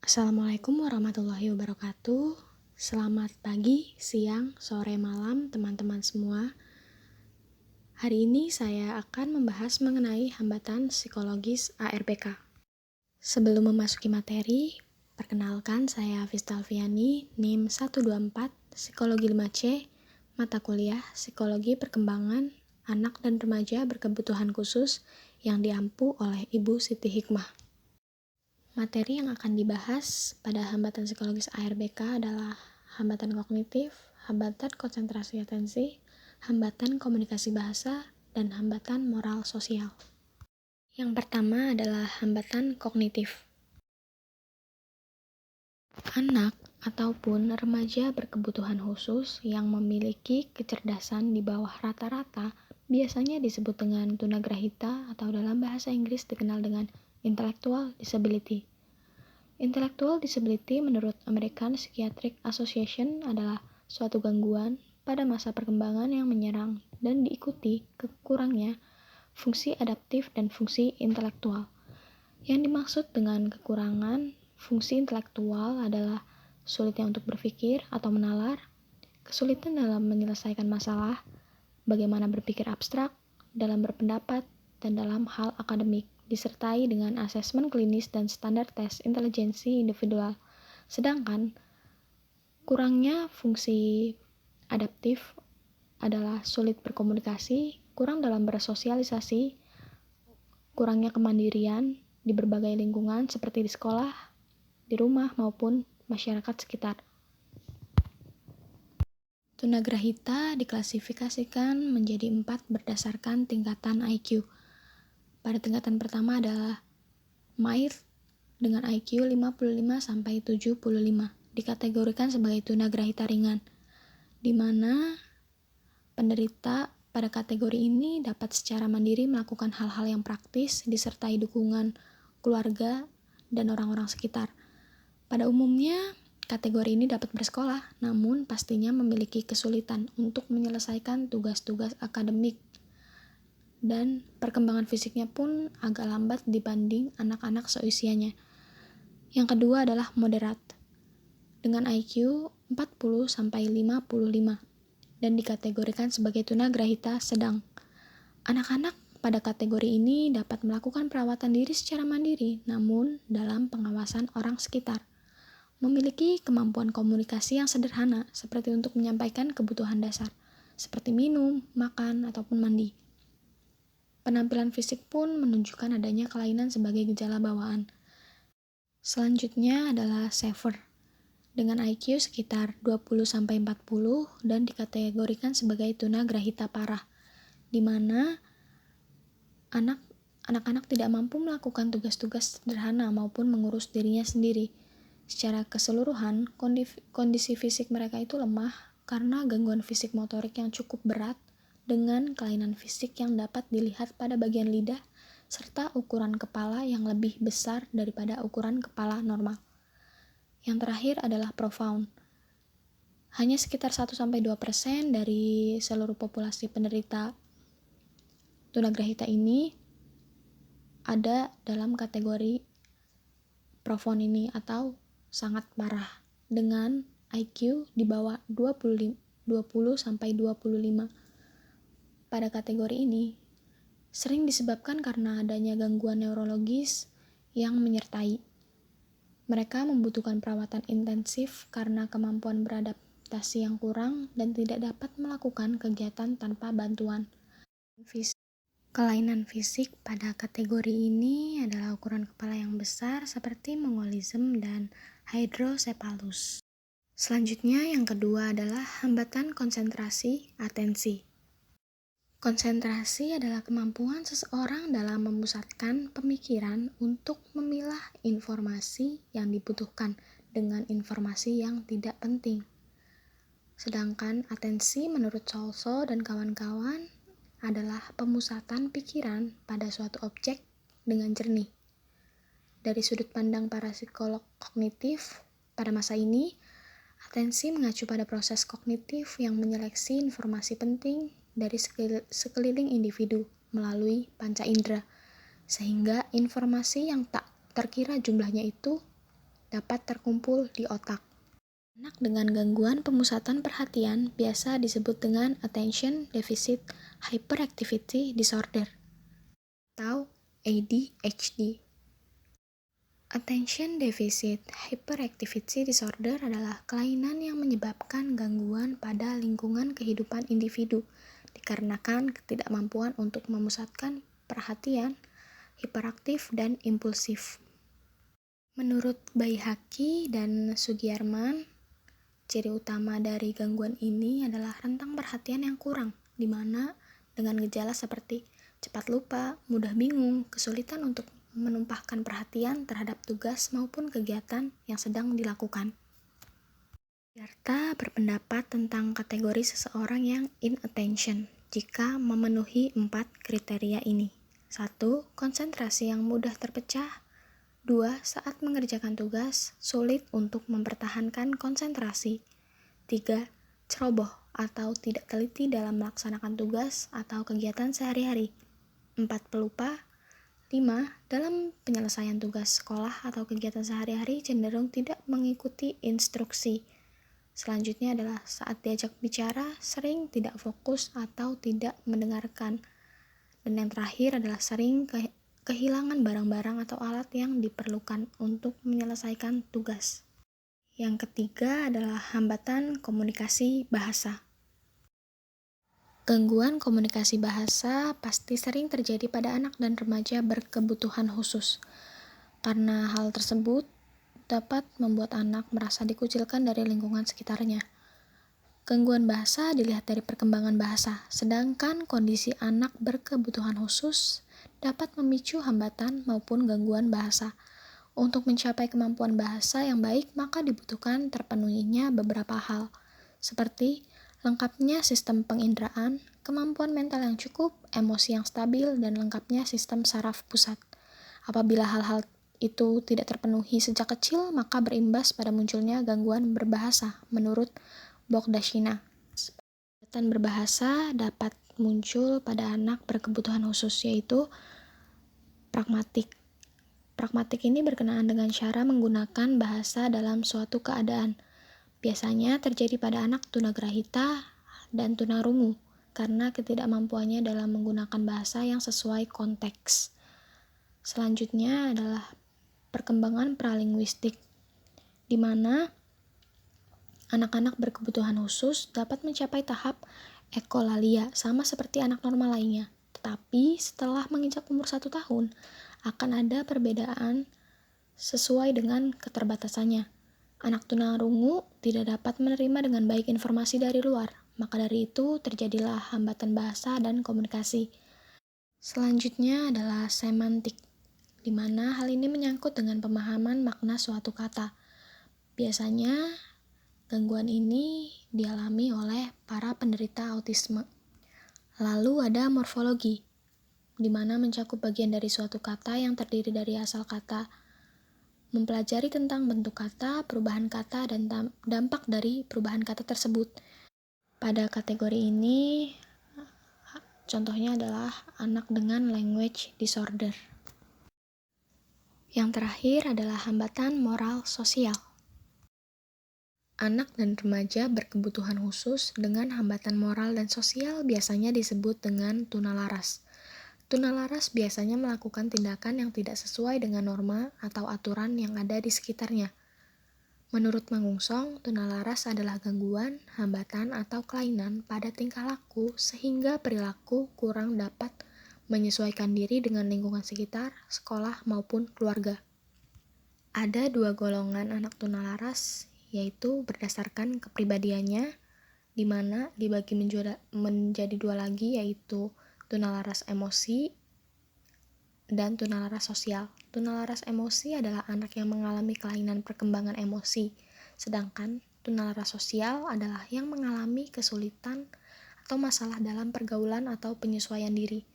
Assalamualaikum warahmatullahi wabarakatuh. Selamat pagi, siang, sore, malam teman-teman semua. Hari ini saya akan membahas mengenai hambatan psikologis ARBK. Sebelum memasuki materi, perkenalkan saya Vista Alfiani, NIM 124, Psikologi 5C, mata kuliah Psikologi Perkembangan Anak dan Remaja Berkebutuhan Khusus yang diampu oleh Ibu Siti Hikmah. Materi yang akan dibahas pada hambatan psikologis ARBK adalah hambatan kognitif, hambatan konsentrasi atensi, hambatan komunikasi bahasa, dan hambatan moral sosial. Yang pertama adalah hambatan kognitif. Anak ataupun remaja berkebutuhan khusus yang memiliki kecerdasan di bawah rata-rata biasanya disebut dengan tunagrahita atau dalam bahasa Inggris dikenal dengan intellectual disability. Intellectual disability menurut American Psychiatric Association adalah suatu gangguan pada masa perkembangan yang menyerang dan diikuti kekurangnya fungsi adaptif dan fungsi intelektual. Yang dimaksud dengan kekurangan fungsi intelektual adalah sulitnya untuk berpikir atau menalar, kesulitan dalam menyelesaikan masalah, bagaimana berpikir abstrak, dalam berpendapat, dan dalam hal akademik, disertai dengan asesmen klinis dan standar tes intelijensi individual. Sedangkan kurangnya fungsi adaptif adalah sulit berkomunikasi, kurang dalam bersosialisasi, kurangnya kemandirian di berbagai lingkungan seperti di sekolah, di rumah maupun masyarakat sekitar. Tunagrahita diklasifikasikan menjadi 4 berdasarkan tingkatan IQ. Pada tingkatan pertama adalah mild dengan IQ 55-75, dikategorikan sebagai tunagrahita ringan, di mana penderita pada kategori ini dapat secara mandiri melakukan hal-hal yang praktis disertai dukungan keluarga dan orang-orang sekitar. Pada umumnya, kategori ini dapat bersekolah, namun pastinya memiliki kesulitan untuk menyelesaikan tugas-tugas akademik, dan perkembangan fisiknya pun agak lambat dibanding anak-anak seusianya. Yang kedua adalah moderat, dengan IQ 40-55, dan dikategorikan sebagai tunagrahita sedang. Anak-anak pada kategori ini dapat melakukan perawatan diri secara mandiri, namun dalam pengawasan orang sekitar. Memiliki kemampuan komunikasi yang sederhana, seperti untuk menyampaikan kebutuhan dasar, seperti minum, makan, ataupun mandi. Penampilan fisik pun menunjukkan adanya kelainan sebagai gejala bawaan. Selanjutnya adalah severe, dengan IQ sekitar 20-40 dan dikategorikan sebagai tunagrahita parah, di mana anak-anak tidak mampu melakukan tugas-tugas sederhana maupun mengurus dirinya sendiri. Secara keseluruhan, kondisi fisik mereka itu lemah karena gangguan fisik motorik yang cukup berat dengan kelainan fisik yang dapat dilihat pada bagian lidah serta ukuran kepala yang lebih besar daripada ukuran kepala normal. Yang terakhir adalah profound. Hanya sekitar 1-2% dari seluruh populasi penderita tunagrahita ini ada dalam kategori profound ini atau sangat parah dengan IQ di bawah 20-25. Pada kategori ini sering disebabkan karena adanya gangguan neurologis yang menyertai. Mereka membutuhkan perawatan intensif karena kemampuan beradaptasi yang kurang dan tidak dapat melakukan kegiatan tanpa bantuan. Kelainan fisik pada kategori ini adalah ukuran kepala yang besar seperti mongolism dan hydrocephalus. Selanjutnya yang kedua adalah hambatan konsentrasi atensi. Konsentrasi adalah kemampuan seseorang dalam memusatkan pemikiran untuk memilah informasi yang dibutuhkan dengan informasi yang tidak penting. Sedangkan atensi menurut Solso dan kawan-kawan adalah pemusatan pikiran pada suatu objek dengan jernih. Dari sudut pandang para psikolog kognitif, pada masa ini, atensi mengacu pada proses kognitif yang menyeleksi informasi penting dari sekeliling individu melalui panca indera, sehingga informasi yang tak terkira jumlahnya itu dapat terkumpul di otak. Anak dengan gangguan pemusatan perhatian biasa disebut dengan Attention Deficit Hyperactivity Disorder atau ADHD. Attention Deficit Hyperactivity Disorder adalah kelainan yang menyebabkan gangguan pada lingkungan kehidupan individu dikarenakan ketidakmampuan untuk memusatkan perhatian, hiperaktif, dan impulsif. Menurut Baihaqi dan Sugiyarman, ciri utama dari gangguan ini adalah rentang perhatian yang kurang, di mana dengan gejala seperti cepat lupa, mudah bingung, kesulitan untuk menumpahkan perhatian terhadap tugas maupun kegiatan yang sedang dilakukan. Yarta berpendapat tentang kategori seseorang yang inattention jika memenuhi 4 kriteria ini. 1. Konsentrasi yang mudah terpecah. 2. Saat mengerjakan tugas, sulit untuk mempertahankan konsentrasi. 3. Ceroboh atau tidak teliti dalam melaksanakan tugas atau kegiatan sehari-hari. 4. Pelupa. 5. Dalam penyelesaian tugas sekolah atau kegiatan sehari-hari cenderung tidak mengikuti instruksi. Selanjutnya adalah saat diajak bicara, sering tidak fokus atau tidak mendengarkan. Dan yang terakhir adalah sering kehilangan barang-barang atau alat yang diperlukan untuk menyelesaikan tugas. Yang ketiga adalah hambatan komunikasi bahasa. Gangguan komunikasi bahasa pasti sering terjadi pada anak dan remaja berkebutuhan khusus. Karena hal tersebut dapat membuat anak merasa dikucilkan dari lingkungan sekitarnya. Gangguan bahasa dilihat dari perkembangan bahasa, sedangkan kondisi anak berkebutuhan khusus dapat memicu hambatan maupun gangguan bahasa. Untuk mencapai kemampuan bahasa yang baik, maka dibutuhkan terpenuhinya beberapa hal, seperti lengkapnya sistem penginderaan, kemampuan mental yang cukup, emosi yang stabil, dan lengkapnya sistem saraf pusat. Apabila hal-hal itu tidak terpenuhi sejak kecil, maka berimbas pada munculnya gangguan berbahasa, menurut Bogdashina. Hambatan berbahasa dapat muncul pada anak berkebutuhan khusus, yaitu pragmatik. Pragmatik ini berkenaan dengan cara menggunakan bahasa dalam suatu keadaan. Biasanya terjadi pada anak tunagrahita dan tunarungu, karena ketidakmampuannya dalam menggunakan bahasa yang sesuai konteks. Selanjutnya adalah perkembangan pralinguistik, di mana anak-anak berkebutuhan khusus dapat mencapai tahap ekolalia sama seperti anak normal lainnya. Tetapi setelah menginjak umur 1 tahun, akan ada perbedaan sesuai dengan keterbatasannya. Anak tunarungu tidak dapat menerima dengan baik informasi dari luar, maka dari itu terjadilah hambatan bahasa dan komunikasi. Selanjutnya adalah semantik, di mana hal ini menyangkut dengan pemahaman makna suatu kata. Biasanya gangguan ini dialami oleh para penderita autisme. Lalu ada morfologi, di mana mencakup bagian dari suatu kata yang terdiri dari asal kata, mempelajari tentang bentuk kata, perubahan kata, dan dampak dari perubahan kata tersebut. Pada kategori ini, contohnya adalah anak dengan language disorder. Yang terakhir adalah hambatan moral sosial. Anak dan remaja berkebutuhan khusus dengan hambatan moral dan sosial biasanya disebut dengan tunalaras. Tunalaras biasanya melakukan tindakan yang tidak sesuai dengan norma atau aturan yang ada di sekitarnya. Menurut Mangungsong, tunalaras adalah gangguan, hambatan, atau kelainan pada tingkah laku sehingga perilaku kurang dapat menyesuaikan diri dengan lingkungan sekitar, sekolah, maupun keluarga. Ada 2 golongan anak tunalaras, yaitu berdasarkan kepribadiannya, di mana dibagi menjadi 2 lagi, yaitu tunalaras emosi dan tunalaras sosial. Tunalaras emosi adalah anak yang mengalami kelainan perkembangan emosi, sedangkan tunalaras sosial adalah yang mengalami kesulitan atau masalah dalam pergaulan atau penyesuaian diri.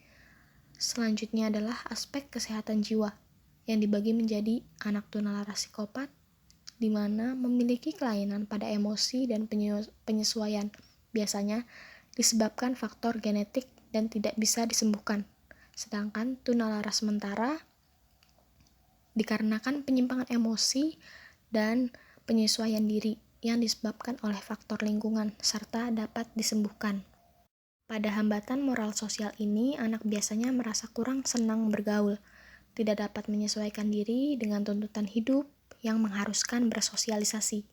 Selanjutnya adalah aspek kesehatan jiwa, yang dibagi menjadi anak tunalaras psikopat, di mana memiliki kelainan pada emosi dan penyesuaian, biasanya disebabkan faktor genetik dan tidak bisa disembuhkan. Sedangkan tunalaras sementara dikarenakan penyimpangan emosi dan penyesuaian diri yang disebabkan oleh faktor lingkungan serta dapat disembuhkan. Pada hambatan moral sosial ini, anak biasanya merasa kurang senang bergaul, tidak dapat menyesuaikan diri dengan tuntutan hidup yang mengharuskan bersosialisasi.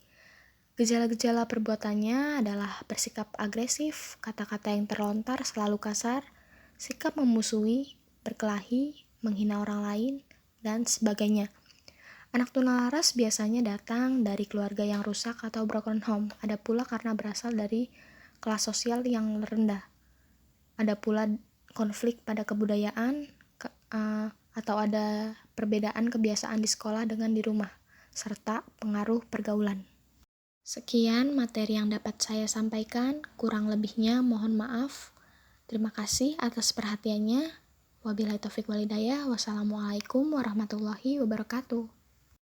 Gejala-gejala perbuatannya adalah bersikap agresif, kata-kata yang terlontar selalu kasar, sikap memusuhi, berkelahi, menghina orang lain, dan sebagainya. Anak tunalaras biasanya datang dari keluarga yang rusak atau broken home. Ada pula karena berasal dari kelas sosial yang rendah. Ada pula konflik pada kebudayaan atau ada perbedaan kebiasaan di sekolah dengan di rumah, serta pengaruh pergaulan. Sekian materi yang dapat saya sampaikan, kurang lebihnya mohon maaf. Terima kasih atas perhatiannya. Wabillahi taufiq walhidayah. Wassalamualaikum warahmatullahi wabarakatuh.